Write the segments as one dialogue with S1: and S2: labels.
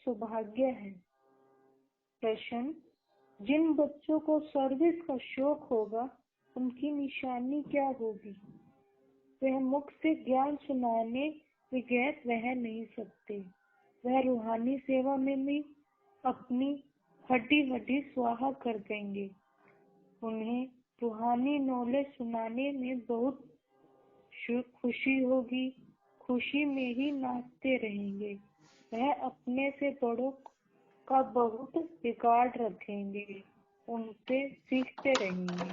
S1: सौभाग्य है। प्रश्न, जिन बच्चों को सर्विस का शौक होगा उनकी निशानी क्या होगी? वह मुख से ज्ञान सुनाने बगैर रह नहीं सकते। वह रूहानी सेवा में भी अपनी हड्डी हड्डी स्वाहा कर देंगे। उन्हें रूहानी नॉलेज सुनाने में बहुत खुशी होगी। खुशी में ही नाचते रहेंगे। वह अपने से बड़ों का बहुत रिकॉर्ड रखेंगे। उनसे सीखते रहेंगे।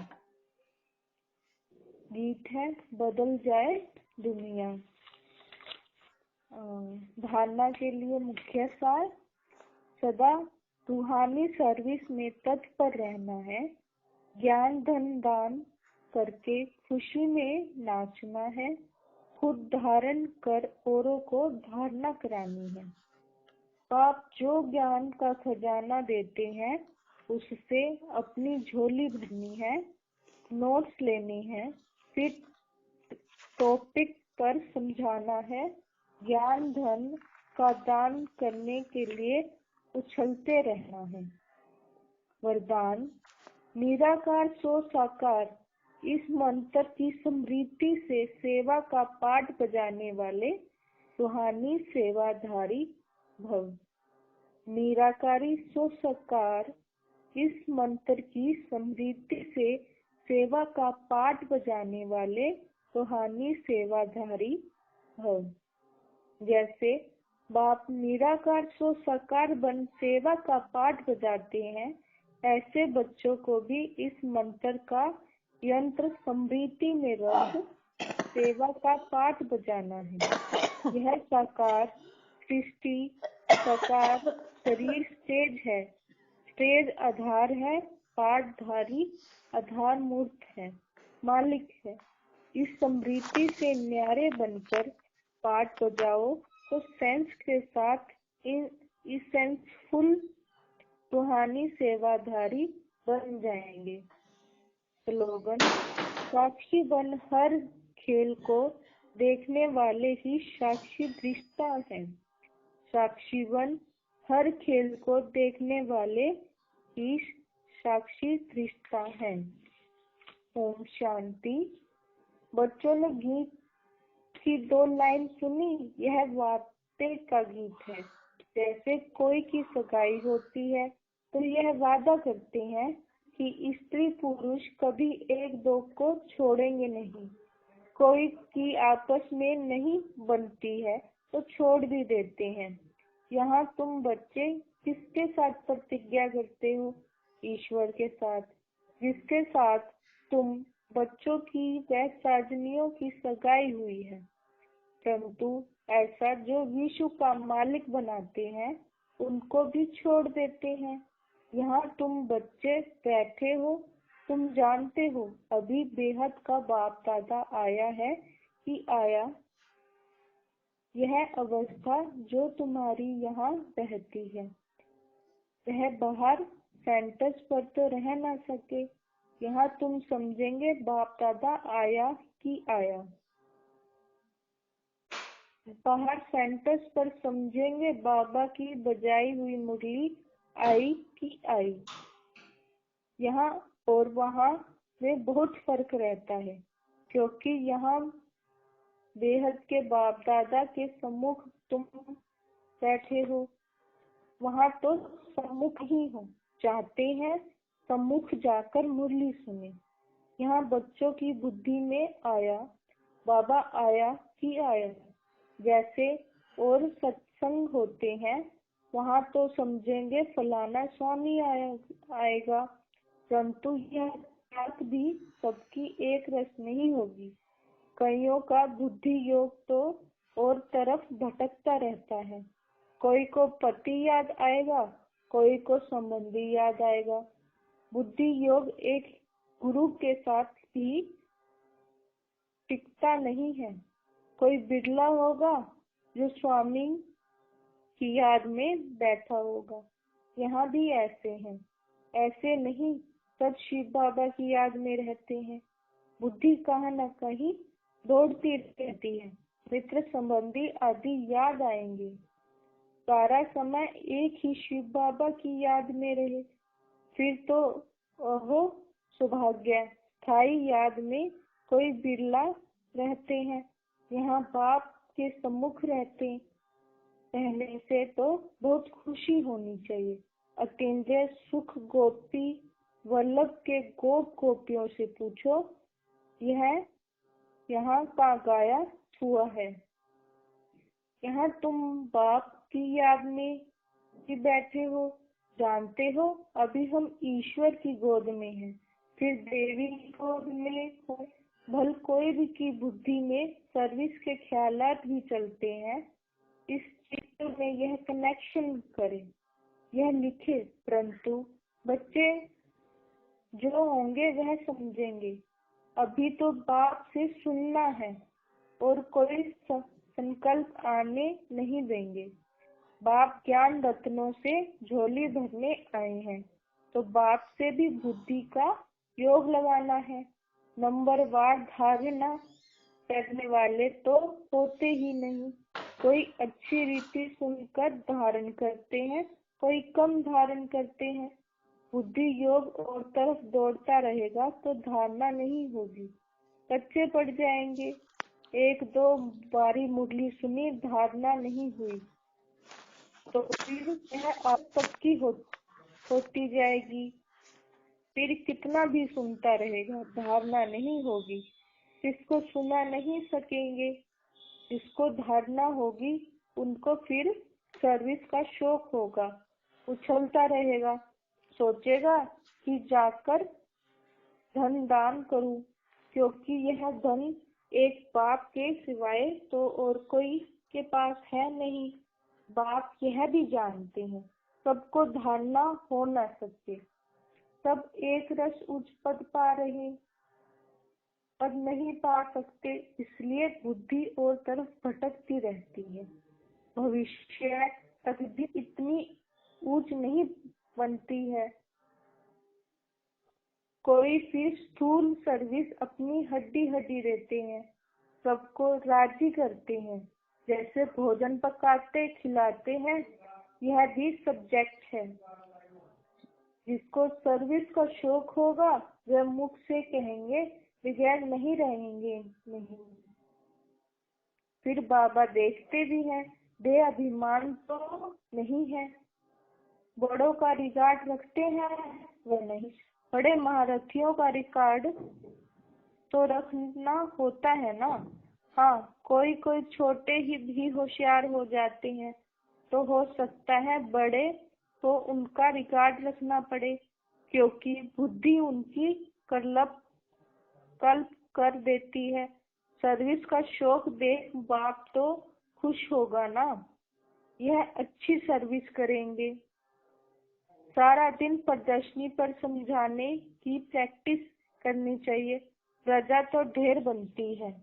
S1: गीत है बदल जाए दुनिया। धारणा के लिए मुख्य सार, सदा रूहानी सर्विस में तत्पर रहना है। ज्ञान धन दान करके खुशी में नाचना है। खुद धारण कर औरों को धारणा करानी है। आप जो ज्ञान का खजाना देते हैं उससे अपनी झोली भरनी है। नोट्स लेने हैं, फिर टॉपिक पर समझाना है। ज्ञान धन का दान करने के लिए उछलते रहना है। वरदान, निराकार सो साकार। इस मंत्र की स्मृति से सेवा का पाठ बजाने वाले रूहानी सेवाधारी भव। निराकारी सो साकार। इस मंत्र की स्मृति से सेवा का पाठ बजाने वाले रूहानी सेवाधारी भव। जैसे बाप निराकार सो साकार बन सेवा का पाठ बजाते हैं, ऐसे बच्चों को भी इस मंत्र का यंत्र स्मृति में रख सेवा का पाठ बजाना है। यह साकार सृष्टि, साकार शरीर स्टेज है। स्टेज आधार है, पाठधारी आधार मूर्त है, मालिक है। इस स्मृति से न्यारे बनकर पाठ बजाओ तो सेंस के साथ इस सेंसफुल रूहानी सेवाधारी बन जाएंगे। स्लोगन, साक्षी बन हर खेल को देखने वाले ही साक्षी दृष्टा हैं। साक्षी बन हर खेल को देखने वाले ही साक्षी दृष्टा हैं। ओम शांति। बच्चों ने गीत की 2 लाइन सुनी। यह वादे का गीत है। जैसे कोई की सगाई होती है तो यह वादा करते हैं कि स्त्री पुरुष कभी एक दो को छोड़ेंगे नहीं। कोई की आपस में नहीं बनती है तो छोड़ भी देते हैं। यहाँ तुम बच्चे किसके साथ प्रतिज्ञा करते हो? ईश्वर के साथ, जिसके साथ तुम बच्चों की व साजनियों की सगाई हुई है। परंतु ऐसा जो विश्व का मालिक बनाते हैं उनको भी छोड़ देते हैं। यहाँ तुम बच्चे बैठे हो, तुम जानते हो अभी बेहद का बाप दादा आया है कि आया। यह अवस्था जो तुम्हारी यहाँ बहती है वह बाहर सेंटर्स पर तो रह ना सके। यहाँ तुम समझेंगे बाप दादा आया कि आया। बाहर सेंटर्स पर समझेंगे बाबा की बजाई हुई मुरली आई कि आई। यहाँ और वहाँ में बहुत फर्क रहता है, क्योंकि यहाँ बेहद के बाप दादा के सम्मुख तुम बैठे हो, वहाँ तो सम्मुख ही हो। चाहते हैं सम्मुख जाकर मुरली सुने। यहाँ बच्चों की बुद्धि में आया, बाबा आया कि आया जैसे और सत्संग होते हैं, वहाँ तो समझेंगे फलाना स्वामी आएगा। परंतु यह बात भी सबकी एक रस नहीं होगी। कईयों का बुद्धि योग तो और तरफ भटकता रहता है। कोई को पति याद आएगा, कोई को संबंधी याद आएगा। बुद्धि योग एक गुरु के साथ भी टिकता नहीं है। कोई बिरला होगा जो स्वामी की याद में बैठा होगा। यहाँ भी ऐसे हैं, ऐसे नहीं सब शिव बाबा की याद में रहते हैं। बुद्धि कहाँ न कहीं दौड़ती रहती है। मित्र संबंधी आदि याद आएंगे। सारा समय एक ही शिव बाबा की याद में रहे, फिर तो ओहो सौभाग्य। स्थायी याद में कोई बिरला रहते हैं, यहाँ बाप के सम्मुख रहने से तो बहुत खुशी होनी चाहिए। अतीन्द्रिय सुख गोपी वल्लभ के गोप गोपियों से पूछो, यह यहाँ का गाया हुआ है। यहाँ तुम बाप की याद में ही बैठे हो, जानते हो अभी हम ईश्वर की गोद में हैं, फिर देवी की गोद में हो। भल कोई भी की बुद्धि में सर्विस के ख्यालात भी चलते हैं, इस चित्र में यह कनेक्शन करें, यह लिखे। परंतु बच्चे जो होंगे वह समझेंगे, अभी तो बाप से सुनना है और कोई संकल्प आने नहीं देंगे। बाप ज्ञान रत्नों से झोली भरने आए हैं, तो बाप से भी बुद्धि का योग लगाना है। नंबरवार धारणा करने वाले तो होते ही नहीं, कोई अच्छी रीति सुनकर धारण करते हैं, कोई कम धारण करते हैं। बुद्धि योग और तरफ दौड़ता रहेगा तो धारणा नहीं होगी, कच्चे पड़ जाएंगे। एक दो बारी मुरली सुनी, धारणा नहीं हुई तो फिर यह आप पक्की होती जाएगी। फिर कितना भी सुनता रहेगा, धारणा नहीं होगी। जिसको सुना नहीं सकेंगे, जिसको धारणा होगी, उनको फिर सर्विस का शौक होगा, उछलता रहेगा, सोचेगा कि जाकर धन दान करूं, क्योंकि यह धन एक बाप के सिवाय तो और कोई के पास है नहीं। बाप यह भी जानते हैं, सबको धारणा हो न सके, सब एक रस उच्च पद पा रहे, पद नहीं पा सकते, इसलिए बुद्धि और तरफ भटकती रहती है। भविष्य तक भी इतनी ऊंच नहीं बनती है। कोई फिर स्थूल सर्विस अपनी हड्डी हड्डी देते हैं, सबको राजी करते हैं, जैसे भोजन पकाते खिलाते हैं, यह भी सब्जेक्ट है। जिसको सर्विस का शौक होगा वह मुख से कहेंगे, बगैर नहीं रहेंगे नहीं। फिर बाबा देखते भी हैं, दे अभिमान तो नहीं है, बड़ों का रिकॉर्ड रखते हैं वह नहीं। बड़े महारथियों का रिकॉर्ड तो रखना होता है ना। हाँ, कोई कोई छोटे ही भी होशियार हो जाते हैं, तो हो सकता है बड़े तो उनका रिकॉर्ड रखना पड़े, क्योंकि बुद्धि उनकी कल्प कर देती है। सर्विस का शौक देख बाप तो खुश होगा ना, यह अच्छी सर्विस करेंगे। सारा दिन प्रदर्शनी पर समझाने की प्रैक्टिस करनी चाहिए, प्रजा तो ढेर बनती है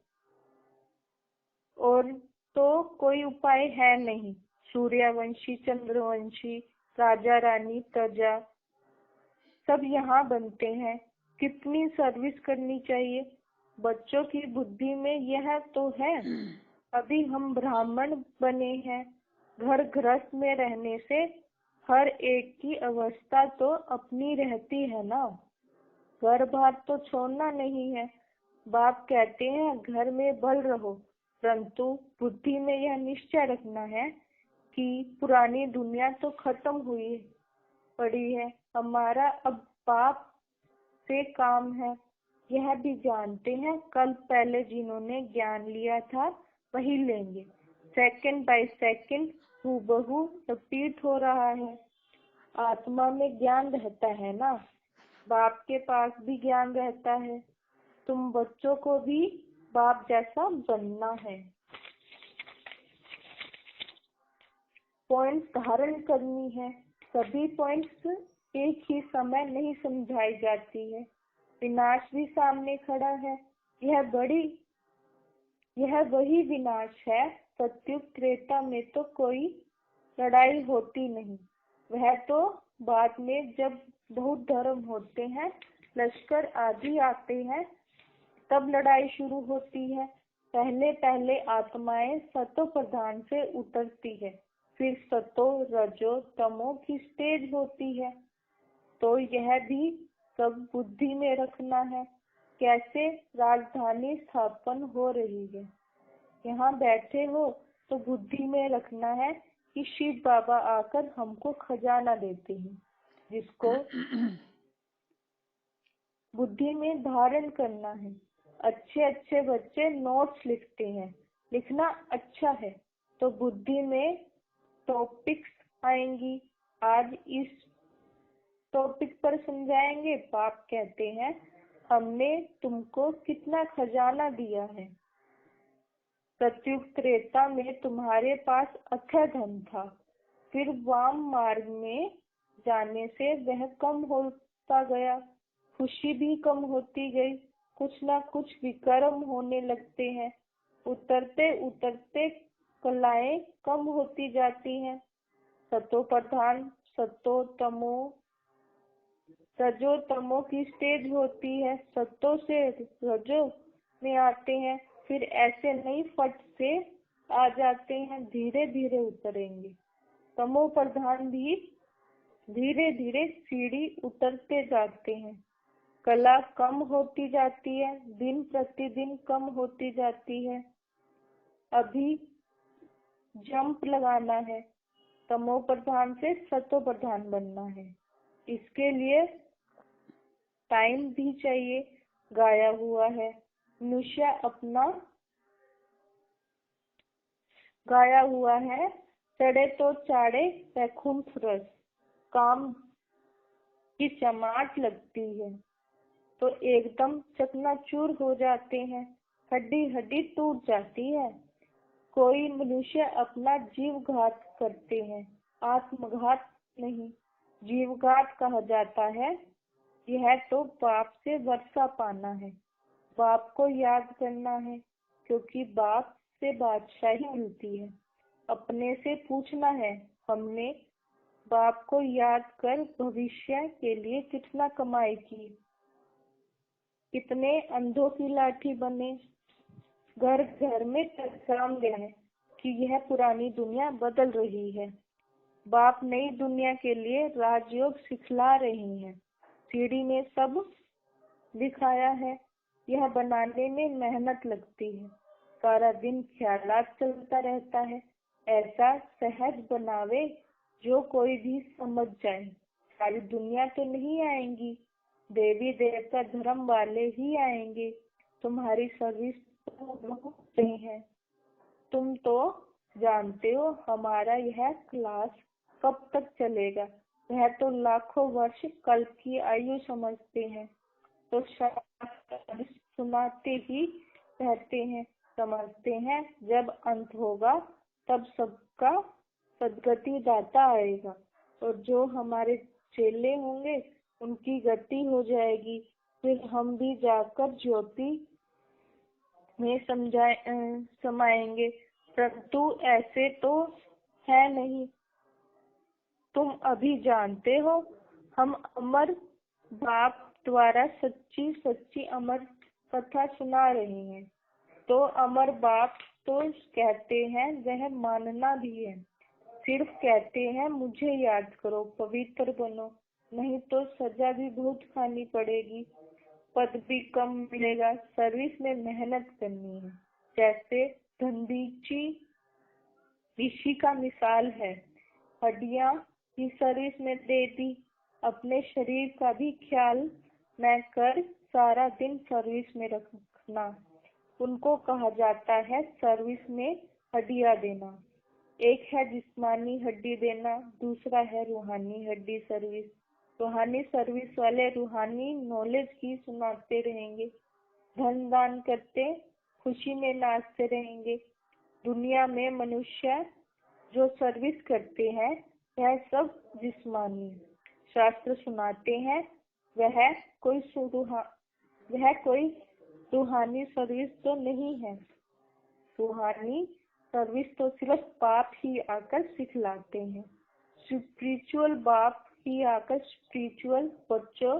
S1: और तो कोई उपाय है नहीं। सूर्यवंशी, चंद्रवंशी, राजा रानी, प्रजा सब यहाँ बनते हैं। कितनी सर्विस करनी चाहिए, बच्चों की बुद्धि में यह तो है। अभी हम ब्राह्मण बने हैं, घर गृहस्थ में रहने से हर एक की अवस्था तो अपनी रहती है ना, घर बार तो छोड़ना नहीं है। बाप कहते हैं घर में बल रहो, परंतु बुद्धि में यह निश्चय रखना है कि पुरानी दुनिया तो खत्म हुई पड़ी है, हमारा अब बाप से काम है। यह भी जानते हैं कल पहले जिन्होंने ज्ञान लिया था वही लेंगे। सेकंड बाय सेकंड हूबहू रिपीट हो रहा है। आत्मा में ज्ञान रहता है ना, बाप के पास भी ज्ञान रहता है। तुम बच्चों को भी बाप जैसा बनना है। पॉइंट्स धारण करनी है। सभी पॉइंट्स एक ही समय नहीं समझाई जाती है। विनाश भी सामने खड़ा है। यह वही विनाश है। सत्युग त्रेता में तो कोई लड़ाई होती नहीं, वह तो बाद में जब बहुत धर्म होते हैं, लश्कर आदि आते हैं, तब लड़ाई शुरू होती है। पहले पहले आत्माएं सतो प्रधान से उतरती है, फिर सतो रजो तमो की स्टेज होती है। तो यह भी सब बुद्धि में रखना है। कैसे राजधानी स्थापन हो रही है, यहाँ बैठे हो तो बुद्धि में रखना है कि शिव बाबा आकर हमको खजाना देते हैं, जिसको बुद्धि में धारण करना है। अच्छे अच्छे बच्चे नोट्स लिखते हैं, लिखना अच्छा है तो बुद्धि में टॉपिक्स आएंगी। आज इस टॉपिक पर समझाएंगे। बाप कहते हैं, हमने तुमको कितना खजाना दिया है। सतयुग त्रेता में तुम्हारे पास अथय धन था, फिर वाम मार्ग में जाने से वह कम होता गया, खुशी भी कम होती गई, कुछ ना कुछ विकर्म होने लगते हैं। उतरते उतरते कलाएं कम होती जाती हैं। सतो प्रधान सतो तमो रजो तमो की स्टेज होती है। सतो से रजो में आते हैं, फिर ऐसे नहीं फट से आ जाते हैं, धीरे धीरे उतरेंगे। तमो प्रधान भी धीरे धीरे सीढ़ी उतरते जाते हैं। कला कम होती जाती है, दिन प्रतिदिन कम होती जाती है। अभी जंप लगाना है, तमो प्रधान से सतो प्रधान बनना है। इसके लिए टाइम भी चाहिए। गाया हुआ है, मनुष्य अपना गाया हुआ है, चढ़े तो चाड़े वैकुंठ रस। काम की चमाट लगती है तो एकदम चकनाचूर हो जाते हैं, हड्डी हड्डी टूट जाती है। कोई मनुष्य अपना जीव घात करते हैं, आत्मघात नहीं, जीवघात कहा जाता है। यह तो बाप से वर्षा पाना है, बाप को याद करना है, क्योंकि बाप से बादशाही मिलती है। अपने से पूछना है, हमने बाप को याद कर भविष्य के लिए कितना कमाई की, कितने अंधों की लाठी बने। घर घर में पैगाम गए कि यह पुरानी दुनिया बदल रही है। बाप नई दुनिया के लिए राजयोग सिखला रही हैं। सीढ़ी में सब दिखाया है, यह बनाने में मेहनत लगती है, सारा दिन ख्यालात चलता रहता है। ऐसा सहज बनावे जो कोई भी समझ जाए। सारी दुनिया तो नहीं आएंगी, देवी देवता धर्म वाले ही आएंगे। तुम्हारी सर्विस नहीं है। तुम तो जानते हो हमारा यह क्लास कब तक चलेगा। वह तो लाखों वर्ष कल्प की आयु समझते हैं, तो शास्त्र सुनाते ही रहते हैं। समझते हैं जब अंत होगा तब सबका सदगति दाता आएगा, और जो हमारे चेले होंगे उनकी गति हो जाएगी। फिर हम भी जाकर ज्योति में समाएंगे, परंतु ऐसे तो है नहीं। तुम अभी जानते हो, हम अमर बाप द्वारा सच्ची सच्ची अमर कथा सुना रहे हैं। तो अमर बाप तो कहते हैं, वह मानना भी है। सिर्फ कहते हैं मुझे याद करो, पवित्र बनो, नहीं तो सजा भी बहुत खानी पड़ेगी, पद भी कम मिलेगा। सर्विस में मेहनत करनी है। जैसे धंधीची ऋषि का मिसाल है, हड्डियां की सर्विस में दे दी, अपने शरीर का भी ख्याल न कर सारा दिन सर्विस में रखना। उनको कहा जाता है सर्विस में हड्डियां देना। एक है जिस्मानी हड्डी देना, दूसरा है रूहानी हड्डी सर्विस। रूहानी सर्विस वाले रूहानी नॉलेज की सुनाते रहेंगे, धन दान करते खुशी में नाचते रहेंगे। दुनिया में मनुष्य जो सर्विस करते हैं वह सब जिस्मानी। शास्त्र सुनाते हैं वह कोई रूहानी सर्विस तो नहीं है। रूहानी सर्विस तो सिर्फ बाप ही आकर सिखलाते हैं। स्पिरिचुअल बाप ही आकर स्पिरिचुअल बच्चों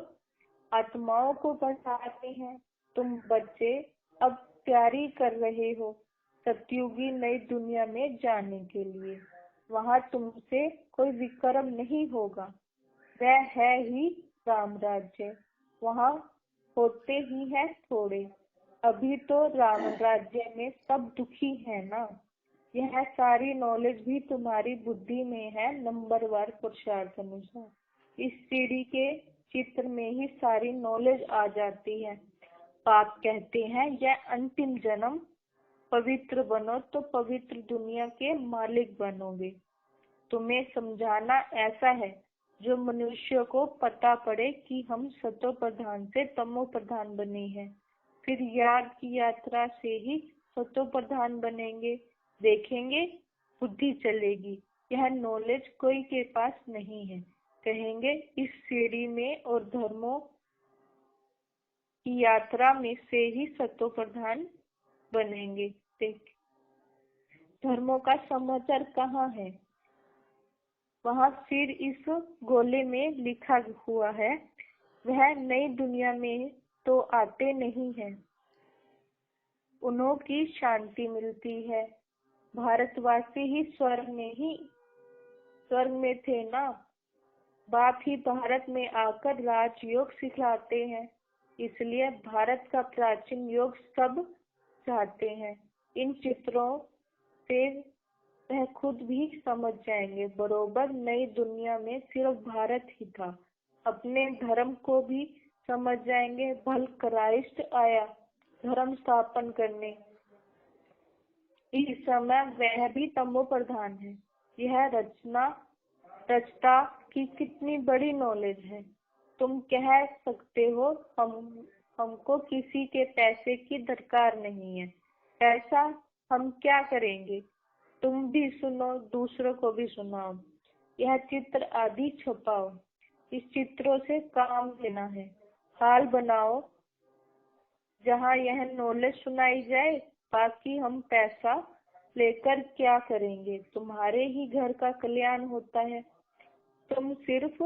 S1: आत्माओं को बढ़ाते हैं। तुम बच्चे अब तैयारी कर रहे हो सतयुगी नई दुनिया में जाने के लिए। वहाँ तुमसे कोई विक्रम नहीं होगा। वह है ही राम राज्य। वहाँ होते ही हैं थोड़े। अभी तो राम राज्य में सब दुखी है ना। यह सारी नॉलेज भी तुम्हारी बुद्धि में है, नंबरवार पुरुषार्थ अनुसार। इस सीढ़ी के चित्र में ही सारी नॉलेज आ जाती है। पाप कहते हैं यह अंतिम जन्म। पवित्र बनो तो पवित्र दुनिया के मालिक बनोगे। तुम्हें समझाना ऐसा है जो मनुष्य को पता पड़े कि हम सतो प्रधान से तमो प्रधान बने हैं। फिर याग की यात्रा से ही सतो प्रधान बनेंगे। देखेंगे बुद्धि चलेगी। यह नॉलेज कोई के पास नहीं है। कहेंगे इस सीढ़ी में और धर्मों की यात्रा में से ही सतो प्रधान बनेंगे। देख, धर्मों का समाचार कहाँ है? वहाँ फिर इस गोले में लिखा हुआ है। वह नई दुनिया में तो आते नहीं हैं। उन्हों की शांति मिलती है। भारतवासी ही स्वर्ग में थे ना। बाप ही भारत में आकर राजयोग सिखलाते हैं। इसलिए भारत का प्राचीन योग सब चाहते हैं। इन चित्रों से वह खुद भी समझ जाएंगे। बरोबर नई दुनिया में सिर्फ भारत ही था। अपने धर्म को भी समझ जाएंगे। भल क्राइस्ट आया धर्म स्थापन करने। इस समय वह भी तमो प्रधान है। यह रचता की कितनी बड़ी नॉलेज है। तुम कह सकते हो हमको किसी के पैसे की दरकार नहीं है। ऐसा हम क्या करेंगे? तुम भी सुनो, दूसरों को भी सुनाओ। यह चित्र आदि छपाओ। इस चित्रों से काम लेना है। हाल बनाओ जहाँ यह नॉलेज सुनाई जाए। बाकी हम पैसा लेकर क्या करेंगे? तुम्हारे ही घर का कल्याण होता है। तुम सिर्फ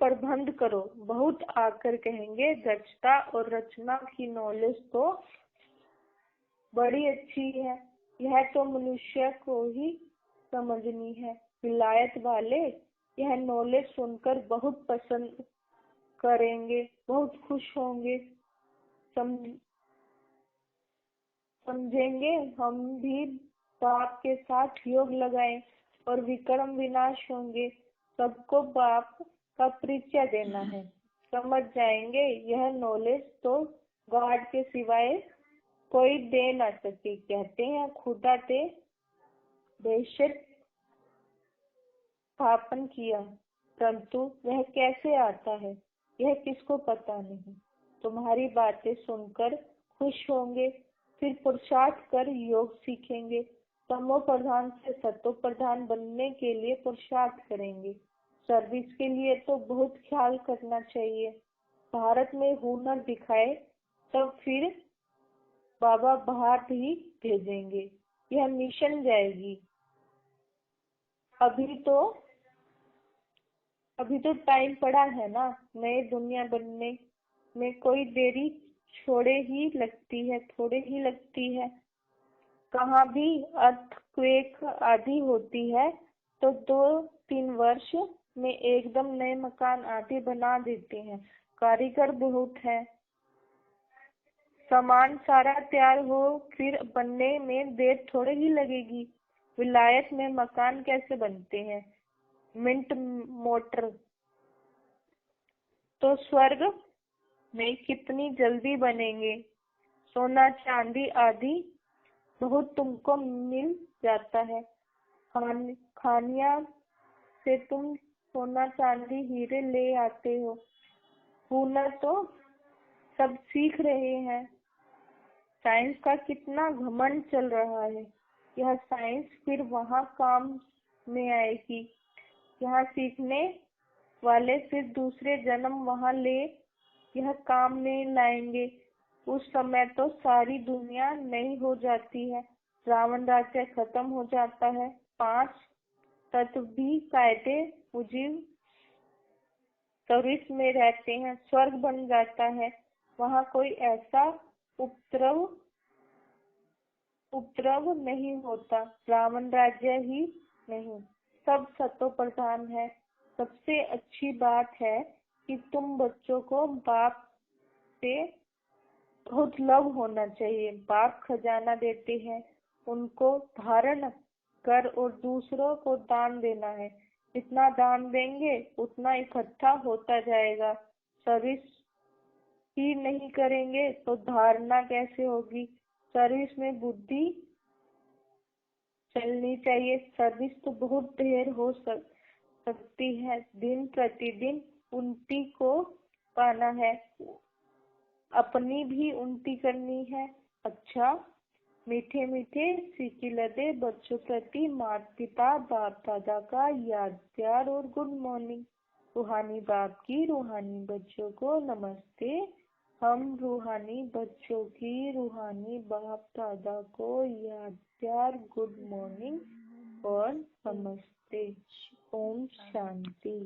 S1: प्रबंध करो। बहुत आकर कहेंगे रचता और रचना की नॉलेज तो बड़ी अच्छी है। यह तो मनुष्य को ही समझनी है। विलायत वाले यह नॉलेज सुनकर बहुत पसंद करेंगे, बहुत खुश होंगे। समझेंगे हम भी बाप के साथ योग लगाएं और विक्रम विनाश होंगे। सबको बाप का परिचय देना है। समझ जाएंगे यह नॉलेज तो गॉड के सिवाय कोई दे ना सके। कहते हैं खुदा ते बेशक स्थापन किया, परंतु वह कैसे आता है यह किसको पता नहीं। तुम्हारी बातें सुनकर खुश होंगे। फिर पुरुषार्थ कर योग सीखेंगे। तमो प्रधान से सतो प्रधान बनने के लिए पुरुषार्थ करेंगे। सर्विस के लिए तो बहुत ख्याल करना चाहिए। भारत में हुनर दिखाए तब फिर बाबा बाहर भी भेजेंगे। यह मिशन जाएगी। अभी तो टाइम पड़ा है ना। नई दुनिया बनने में कोई देरी थोड़े ही लगती है। कहाँ भी अर्थक्वेक आदि होती है तो 2-3 वर्ष में एकदम नए मकान आदि बना देते हैं। कारीगर बहुत है। सामान सारा तैयार हो फिर बनने में देर थोड़े ही लगेगी। विलायत में मकान कैसे बनते हैं? मिंट मोटर। तो स्वर्ग में कितनी जल्दी बनेंगे। सोना चांदी आदि बहुत तुमको मिल जाता है। खानिया से तुम सोना चांदी हीरे ले आते हो। हुनर तो सब सीख रहे हैं। साइंस का कितना घमंड चल रहा है। यह साइंस फिर वहाँ काम में आएगी। यहाँ सीखने वाले फिर दूसरे जन्म वहाँ ले यह काम में लाएंगे। उस समय तो सारी दुनिया नई हो जाती है। रावण राज्य खत्म हो जाता है। 5 तत्व भी कायदे मुजीब सर्विस में रहते हैं। स्वर्ग बन जाता है। वहाँ कोई ऐसा उपद्रव उपद्रव नहीं होता, रावण राज्य ही नहीं, सब सतो प्रधान है। सबसे अच्छी बात है कि तुम बच्चों को बाप से बहुत लव होना चाहिए। बाप खजाना देते हैं, उनको धारण कर और दूसरों को दान देना है। जितना दान देंगे उतना इकट्ठा होता जाएगा। सर्विस ही नहीं करेंगे तो धारणा कैसे होगी। सर्विस में बुद्धि चलनी चाहिए। सर्विस तो बहुत ढेर हो सकती है, दिन प्रतिदिन उन्नति को पाना है, अपनी भी उन्नति करनी है। अच्छा, मीठे मीठे सिकिलदे बच्चों प्रति माता पिता बाप दादा का याद प्यार और गुड मॉर्निंग। रूहानी बाप की रूहानी बच्चों को नमस्ते। हम रूहानी बच्चों की रूहानी बाप दादा को याद प्यार गुड मॉर्निंग और नमस्ते। ओम शांति।